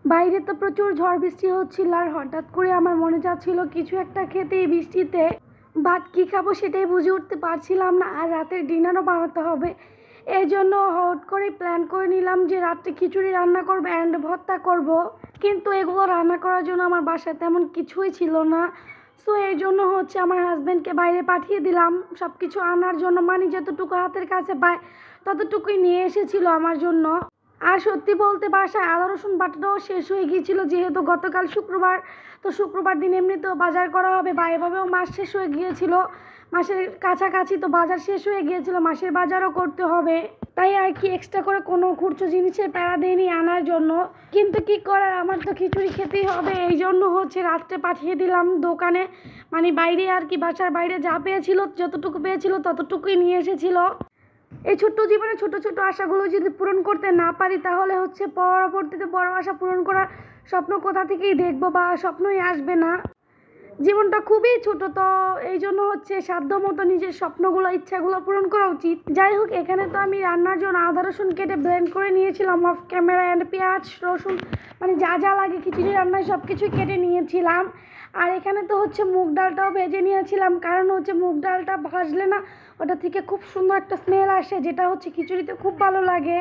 বাইরে তো প্রচুর ঝড় বৃষ্টি হচ্ছিল আর হঠাৎ করে আমার মনে যাচ্ছিল কিছু একটা খেতে এই বৃষ্টিতে, বাট কী খাবো সেটাই বুঝে উঠতে পারছিলাম না। আর রাতের ডিনারও বানাতে হবে, এই জন্য হট করে প্ল্যান করে নিলাম যে রাত্রে খিচুড়ি রান্না করবো অ্যান্ড ভর্তা করব। কিন্তু এগুলো রান্না করার জন্য আমার বাসায় তেমন কিছুই ছিল না। সো এই জন্য আমার হাজব্যান্ডকে বাইরে পাঠিয়ে দিলাম সব কিছু আনার জন্য, মানে যতটুকু হাতের কাছে পায় ততটুকুই নিয়ে এসেছিল আমার জন্য। আর সত্যি বলতে বাসায় আদা রসুন বাটাটাও শেষ হয়ে গিয়েছিল, যেহেতু গতকাল শুক্রবার, তো শুক্রবার দিন এমনিতেও বাজার করা হবে বা এভাবেও মাস শেষ হয়ে গিয়েছিল, মাসের কাছাকাছি তো বাজার শেষ হয়ে গিয়েছিল, মাসের বাজারও করতে হবে। তাই আর কি এক্সট্রা করে কোনো খুচরো জিনিসের প্যারা দেয়নি আনার জন্য। কিন্তু কি করার, আমার তো খিচুড়ি খেতেই হবে, এই জন্য রাত্রে পাঠিয়ে দিলাম দোকানে, মানে বাইরে আর কি, বাসার বাইরে যা পেয়েছিল যতটুকু পেয়েছিল ততটুকুই নিয়ে এসেছিল। এই ছোট্ট জীবনে ছোট ছোট আশাগুলো যদি পূরণ করতে না পারি তাহলে পরবর্তীতে বড় আশা পূরণ করার স্বপ্ন কোথা থেকেই দেখবো, বা স্বপ্নই আসবে না। জীবনটা খুবই ছোট, তো এই জন্য সাধ্য মতো নিজের স্বপ্নগুলো ইচ্ছাগুলো পূরণ করা উচিত। যাই হোক, এখানে তো আমি রান্নার জন্য আদা রসুন কেটে ব্লেন্ড করে নিয়েছিলাম অফ ক্যামেরা, অ্যান্ড পেঁয়াজ রসুন মানে যা যা লাগে খিচুড়ি রান্নায় সব কিছুই কেটে নিয়েছিলাম। আর এখানে তো মুগ ডালটাও ভেজে নিয়েছিলাম, কারণ মুগ ডালটা ভাজলে না ওটা থেকে খুব সুন্দর একটা স্মেল আসে, যেটা খিচুড়িতে খুব ভালো লাগে।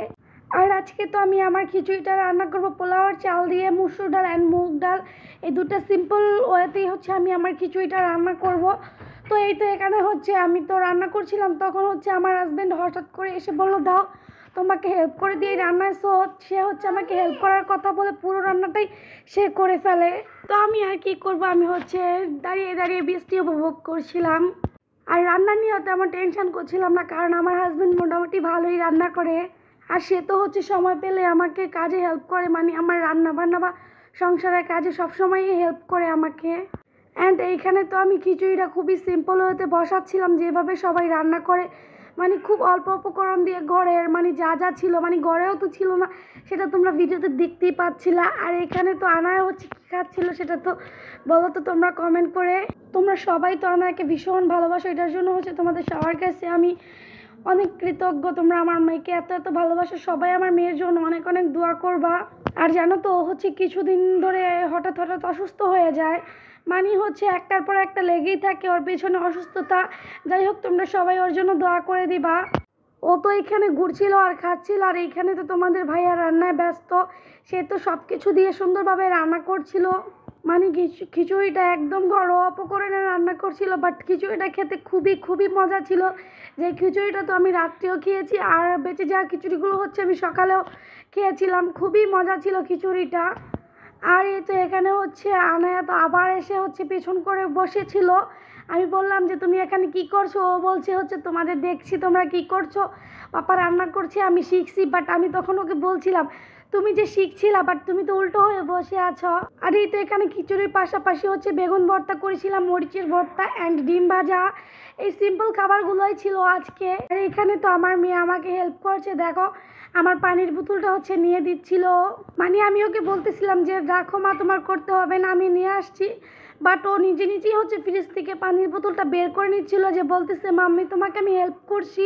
আর আজকে তো আমি আমার খিচুড়িটা রান্না করবো পোলাও আর চাল দিয়ে, মুসুর ডাল অ্যান্ড মুগ ডাল, এই দুটো সিম্পল ওয়েতেই আমি আমার খিচুড়িটা রান্না করব। তো এই তো এখানে আমি তো রান্না করছিলাম, তখন আমার হাজব্যান্ড হঠাৎ করে এসে বললো দাও তোমাকে হেল্প করে দিয়ে রান্নায়। সো সে আমাকে হেল্প করার কথা বলে পুরো রান্নাটাই সে করে ফেলে। তো আমি আর কি করব, আমি দাঁড়িয়ে দাঁড়িয়ে বৃষ্টি উপভোগ করছিলাম। আর রান্না নিয়েও তেমন টেনশন করছিলাম না, কারণ আমার হাজব্যান্ড মোটামুটি ভালোই রান্না করে। আর সে তো সময় পেলে আমাকে কাজে হেল্প করে, মানে আমার রান্না বান্না বা সংসারের কাজে সবসময়ই হেল্প করে আমাকে। অ্যান্ড এইখানে তো আমি খিচুড়িটা খুবই সিম্পল হতে বসাচ্ছিলাম, যেভাবে সবাই রান্না করে, মানে খুব অল্প উপকরণ দিয়ে ঘরের মানে যা যা ছিল, মানে ঘরেও তো ছিল না, সেটা তোমরা ভিডিওতে দেখতেই পাচ্ছিলা। আর এখানে তো আনায় কী খাচ্ছিলো সেটা তো বলো তো তোমরা কমেন্ট করে। তোমরা সবাই তো আনায়কে ভীষণ ভালোবাসো, এটার জন্য তোমাদের সবার কাছে আমি অনেক কৃতজ্ঞ। তোমরা আমার মেয়েকে এত এত ভালোবাসো, সবাই আমার মেয়ের জন্য অনেক অনেক দোয়া করবা। আর জানো তো কিছুদিন ধরে হঠাৎ হঠাৎ অসুস্থ হয়ে যায়, মানে একটার পর একটা লেগেই থাকে ওর পেছনে অসুস্থতা। যাই হোক, তোমরা সবাই ওর জন্য দোয়া করে দিবা। ও তো এখানে ঘুরছিল আর খাচ্ছিল, আর এইখানে তো তোমাদের ভাইয়া রান্নায় ব্যস্ত, সে তো সব কিছু দিয়ে সুন্দরভাবে রান্না করছিল, মানে খিচুড়িটা একদম ঘরোয়া উপকরণে রান্না করছিল, বাট খিচুড়িটা খেতে খুবই খুবই মজা ছিল। যে খিচুড়িটা তো আমি রাত্রেও খেয়েছি, আর বেঁচে যাওয়া খিচুড়িগুলো আমি সকালেও খেয়েছিলাম, খুবই মজা ছিল খিচুড়িটা। আর এই তো এখানে আনায়া তো আবার এসে পেছন করে বসেছিল। আমি বললাম যে তুমি এখানে কি করছো, ও বলছে তোমাদের দেখছি তোমরা কি করছো, পাপা রান্না করছে আমি শিখছি। বাট আমি তখন ওকে বলছিলাম তুমি যে শিখছিলা, বাট তুমি তো উল্টো হয়ে বসে আছো। আর এই তো এখানে খিচুড়ির পাশাপাশি বেগুন ভর্তা করেছিলাম, মরিচের ভর্তা অ্যান্ড ডিম ভাজা, এই সিম্পল খাবারগুলোই ছিল আজকে। আর এখানে তো আমার মেয়ে আমাকে হেল্প করছে, দেখো আমার পানির বোতলটা নিয়ে দিচ্ছিল, মানে আমি ওকে বলতেছিলাম যে রাখো মা, তোমার করতে হবে না, আমি নিয়ে আসছি। বাট ও নিজে নিজেই ফ্রিজ থেকে পানির বোতলটা বের করে নিচ্ছিল, যে বলতেছে মাম্মি তোমাকে আমি হেল্প করছি।